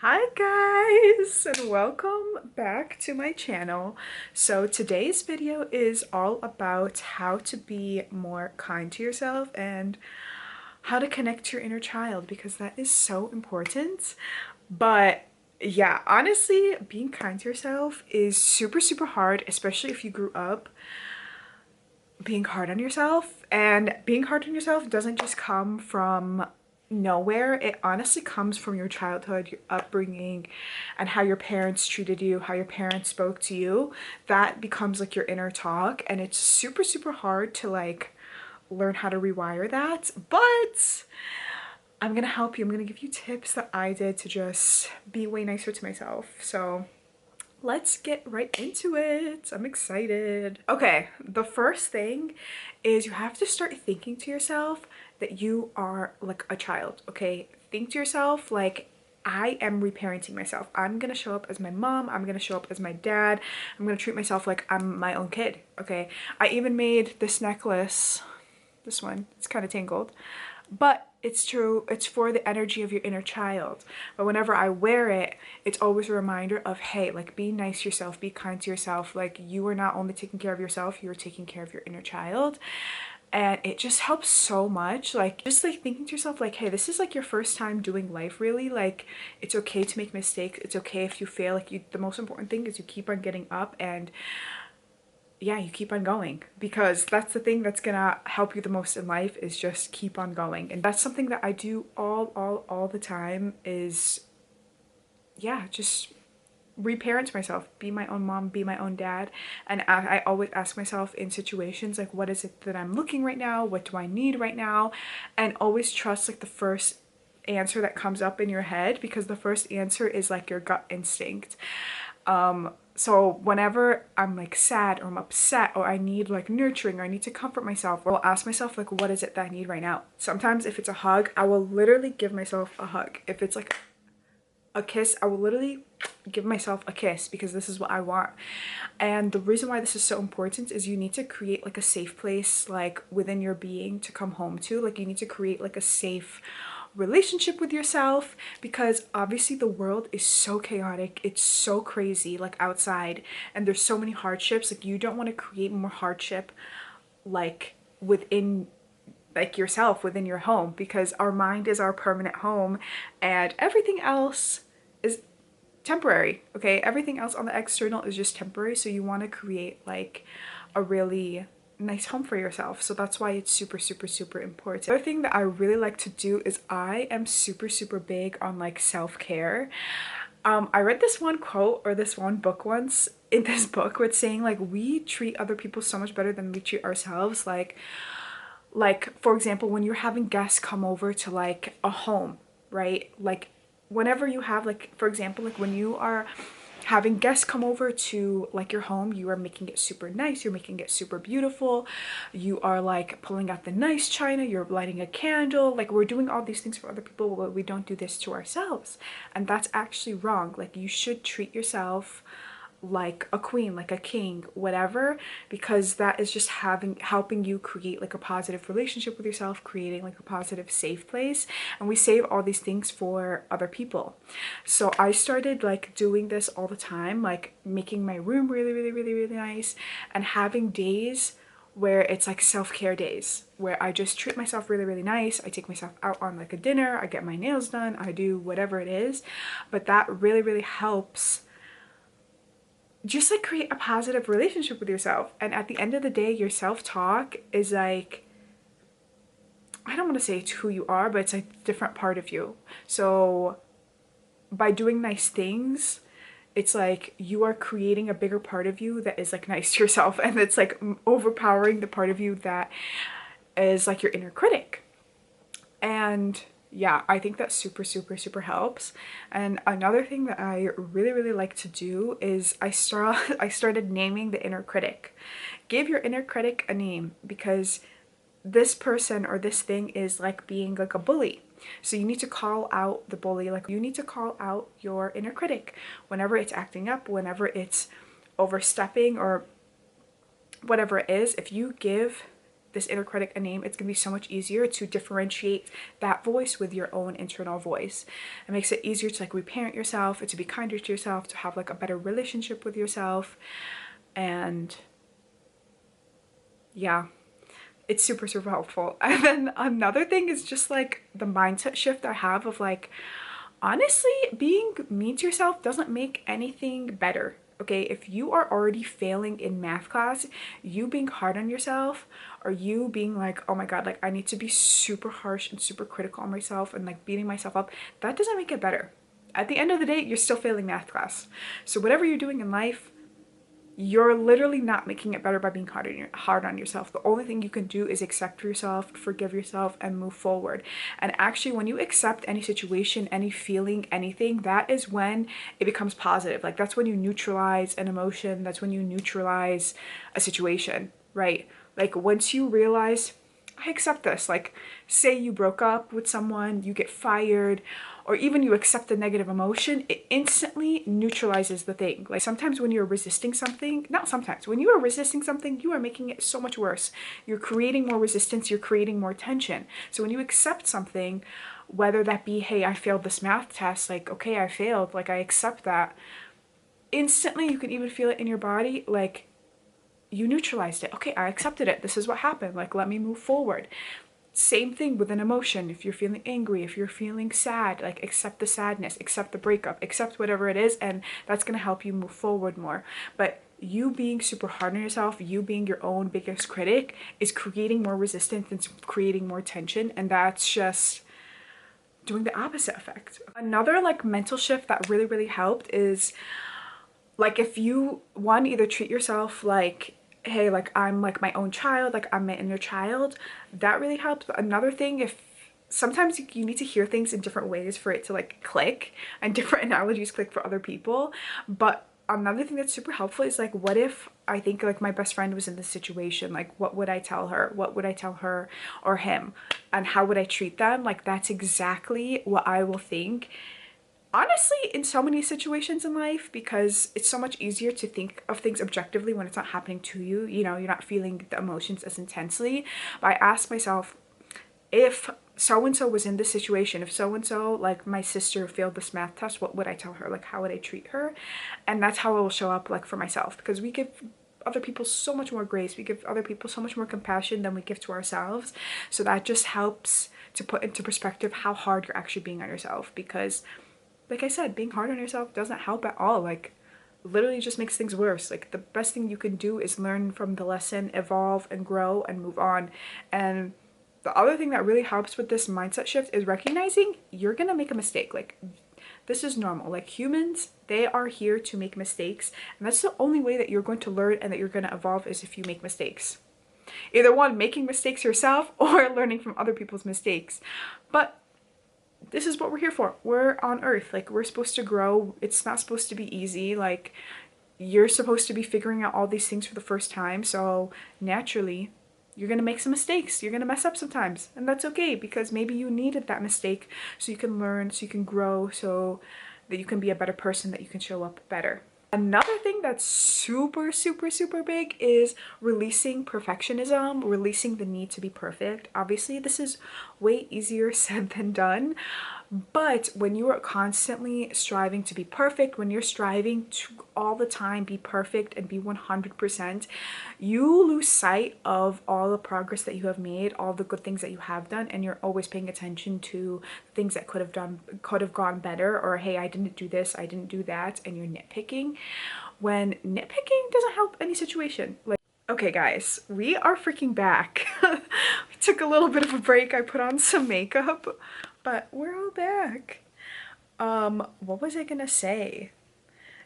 Hi guys, and welcome back to my channel. So today's video is all about how to be more kind to yourself and how to connect to your inner child, because that is so important. But yeah, honestly, being kind to yourself is super hard, especially if you grew up being hard on yourself. And being hard on yourself doesn't just come from nowhere. It honestly comes from your childhood, your upbringing, and how your parents treated you, how your parents spoke to you. That becomes like your inner talk, and it's super hard to like learn how to rewire that. But I'm gonna help you. I'm gonna give you tips that I did to just be way nicer to myself. So let's get right into it. I'm excited. Okay, the first thing is you have to start thinking to yourself that you are like a child, okay? Think to yourself like, I am reparenting myself. I'm gonna show up as my mom. I'm gonna show up as my dad. I'm gonna treat myself like I'm my own kid, okay? I even made this necklace, this one, it's kind of tangled, but it's true, it's for the energy of your inner child. But whenever I wear it, it's always a reminder of, hey, like, be nice to yourself, be kind to yourself. Like, you are not only taking care of yourself, you're taking care of your inner child. And it just helps so much. Like, just like thinking to yourself like, hey, this is like your first time doing life, really. Like, it's okay to make mistakes, it's okay if you fail. Like, the most important thing is you keep on getting up, and yeah, you keep on going, because that's the thing that's gonna help you the most in life, is just keep on going. And that's something that I do all the time, is yeah, just reparent myself, be my own mom, be my own dad. And I always ask myself in situations like, what is it that I'm looking right now, what do I need right now, and always trust like the first answer that comes up in your head, because the first answer is like your gut instinct. So whenever I'm like sad or I'm upset or I need like nurturing or I need to comfort myself, I'll ask myself like, what is it that I need right now? Sometimes if it's a hug, I will literally give myself a hug. If it's like a kiss, I will literally give myself a kiss, because this is what I want. And the reason why this is so important is you need to create like a safe place like within your being to come home to. Like, you need to create like a safe relationship with yourself, because obviously the world is so chaotic, it's so crazy like outside, and there's so many hardships. Like, you don't want to create more hardship like within like yourself, within your home, because our mind is our permanent home and everything else is temporary, okay? Everything else on the external is just temporary. So you want to create like a really nice home for yourself. So that's why it's super important. The other thing that I really like to do is I am super big on like self-care. I read this one quote or this one book once, in this book, where it's saying like, we treat other people so much better than we treat ourselves. Like for example, when you're having guests come over to like a home, right? Like, whenever you have like, for example, like when you are having guests come over to like your home, you are making it super nice, you're making it super beautiful, you are like pulling out the nice china, you're lighting a candle. Like, we're doing all these things for other people, but we don't do this to ourselves, and that's actually wrong. Like, you should treat yourself like a queen, like a king, whatever, because that is just helping you create like a positive relationship with yourself, creating like a positive safe place. And we save all these things for other people. So I started like doing this all the time, like making my room really nice, and having days where it's like self-care days where I just treat myself really nice. I take myself out on like a dinner, I get my nails done, I do whatever it is. But that really helps just like create a positive relationship with yourself. And at the end of the day, your self-talk is like, I don't want to say it's who you are, but it's a different part of you. So by doing nice things, it's like you are creating a bigger part of you that is like nice to yourself, and it's like overpowering the part of you that is like your inner critic. And yeah, I think that super helps. And another thing that I really like to do is I started naming the inner critic. Give your inner critic a name, because this person or this thing is like being like a bully. So you need to call out the bully. Like, you need to call out your inner critic whenever it's acting up, whenever it's overstepping, or whatever it is. If you give this inner critic a name, it's going to be so much easier to differentiate that voice with your own internal voice. It makes it easier to like reparent yourself, to be kinder to yourself, to have like a better relationship with yourself. And yeah, it's super, super helpful. And then another thing is just like the mindset shift I have of like, honestly, being mean to yourself doesn't make anything better. Okay, if you are already failing in math class, you being hard on yourself, or you being like, oh my god, like I need to be super harsh and super critical on myself and like beating myself up, that doesn't make it better. At the end of the day, you're still failing math class. So whatever you're doing in life, you're literally not making it better by being hard on yourself. The only thing you can do is accept yourself, forgive yourself, and move forward. And actually, when you accept any situation, any feeling, anything, that is when it becomes positive. Like that's when you neutralize an emotion. That's when you neutralize a situation, right? Like once you realize, I accept this. Like say you broke up with someone, you get fired, or even you accept the negative emotion, it instantly neutralizes the thing. Like sometimes when you're resisting something, not sometimes, when you are resisting something, you are making it so much worse. You're creating more resistance, you're creating more tension. So when you accept something, whether that be, hey, I failed this math test, like, okay, I failed, like I accept that, instantly you can even feel it in your body, like you neutralized it. Okay, I accepted it. This is what happened. Like, let me move forward. Same thing with an emotion. If you're feeling angry, if you're feeling sad, like accept the sadness, accept the breakup, accept whatever it is, and that's going to help you move forward more. But you being super hard on yourself, you being your own biggest critic, is creating more resistance and creating more tension, and that's just doing the opposite effect. Another like mental shift that really, really helped is like if you either treat yourself like, hey, like I'm like my own child, like I'm my inner child, that really helps. But another thing, if sometimes you need to hear things in different ways for it to like click, and different analogies click for other people. But another thing that's super helpful is like, what if I think like my best friend was in this situation, like what would I tell her? What would I tell her or him? And how would I treat them? Like that's exactly what I will think, honestly, in so many situations in life, because it's so much easier to think of things objectively when it's not happening to you. You know, you're not feeling the emotions as intensely. But I ask myself, if so-and-so was in this situation, if so-and-so, like my sister failed this math test, what would I tell her? Like, how would I treat her? And that's how it will show up like for myself, because we give other people so much more grace. We give other people so much more compassion than we give to ourselves. So that just helps to put into perspective how hard you're actually being on yourself, because like I said, being hard on yourself doesn't help at all. Like literally just makes things worse. Like the best thing you can do is learn from the lesson, evolve and grow and move on. And the other thing that really helps with this mindset shift is recognizing you're gonna make a mistake. Like this is normal. Like humans, they are here to make mistakes, and that's the only way that you're going to learn and that you're going to evolve, is if you make mistakes. Either one, making mistakes yourself or learning from other people's mistakes. But this is what we're here for. We're on earth. Like we're supposed to grow. It's not supposed to be easy. Like you're supposed to be figuring out all these things for the first time. So naturally, you're going to make some mistakes. You're going to mess up sometimes. And that's okay, because maybe you needed that mistake so you can learn, so you can grow, so that you can be a better person, that you can show up better. Another thing that's super, super, super big is releasing perfectionism, releasing the need to be perfect. Obviously, this is way easier said than done. But when you are constantly striving to be perfect, when you're striving to all the time be perfect and be 100%, you lose sight of all the progress that you have made, all the good things that you have done, and you're always paying attention to things that could have gone better, or hey, I didn't do this, I didn't do that, and you're nitpicking. When nitpicking doesn't help any situation. Like, okay guys, we are freaking back. We took a little bit of a break. I put on some makeup, but we're all back. What was I gonna say?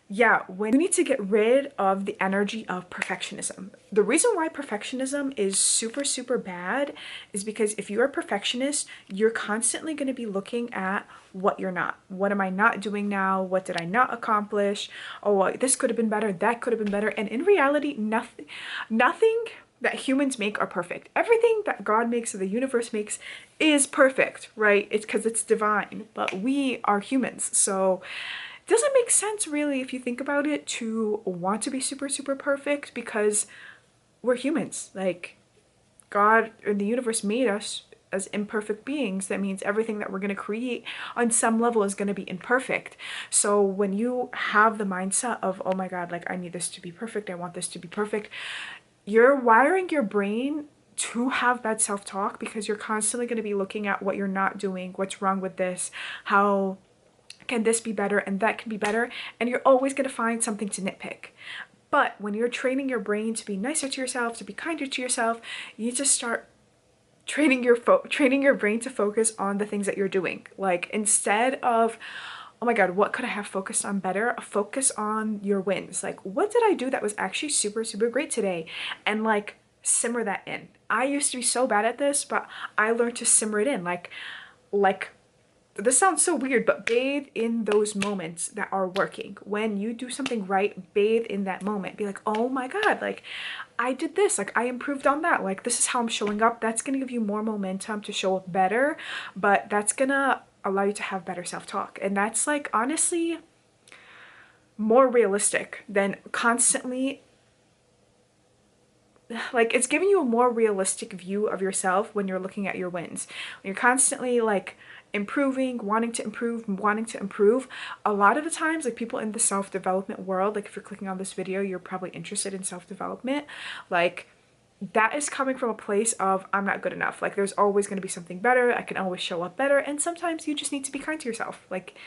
Yeah, when you need to get rid of the energy of perfectionism. The reason why perfectionism is super, super bad is because if you're a perfectionist, you're constantly going to be looking at what you're not. What am I not doing now? What did I not accomplish? Oh, well, this could have been better. That could have been better. And in reality, nothing that humans make are perfect. Everything that God makes or the universe makes is perfect, right? It's because it's divine, but we are humans. So it doesn't make sense really, if you think about it, to want to be super, super perfect, because we're humans. Like, God and the universe made us as imperfect beings. That means everything that we're going to create on some level is going to be imperfect. So when you have the mindset of, oh my God, like I need this to be perfect, I want this to be perfect, you're wiring your brain to have bad self-talk, because you're constantly going to be looking at what you're not doing, what's wrong with this, how can this be better, and that can be better, and you're always going to find something to nitpick. But when you're training your brain to be nicer to yourself, to be kinder to yourself, you need to start training your brain to focus on the things that you're doing. Like, instead of, oh my God, what could I have focused on better? Focus on your wins. Like, what did I do that was actually super, super great today? And like, simmer that in. I used to be so bad at this, but I learned to simmer it in. Like this sounds so weird, but bathe in those moments that are working. When you do something right, bathe in that moment. Be like, oh my God, like I did this, like I improved on that. Like this is how I'm showing up. That's gonna give you more momentum to show up better, but that's gonna allow you to have better self-talk. And that's like honestly more realistic than constantly, like it's giving you a more realistic view of yourself when you're looking at your wins. When you're constantly like improving, wanting to improve, a lot of the times, like people in the self-development world, like if you're clicking on this video, you're probably interested in self-development, like that is coming from a place of I'm not good enough. Like there's always going to be something better, I can always show up better, and sometimes you just need to be kind to yourself. Like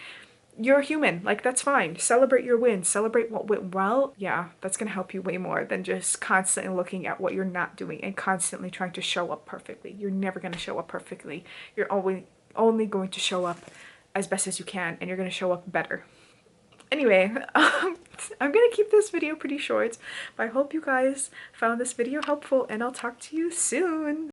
you're human, like that's fine. Celebrate your wins, celebrate what went well. Yeah, that's gonna help you way more than just constantly looking at what you're not doing and constantly trying to show up perfectly. You're never gonna show up perfectly. You're always only going to show up as best as you can, and you're gonna show up better. Anyway, I'm gonna keep this video pretty short, but I hope you guys found this video helpful, and I'll talk to you soon.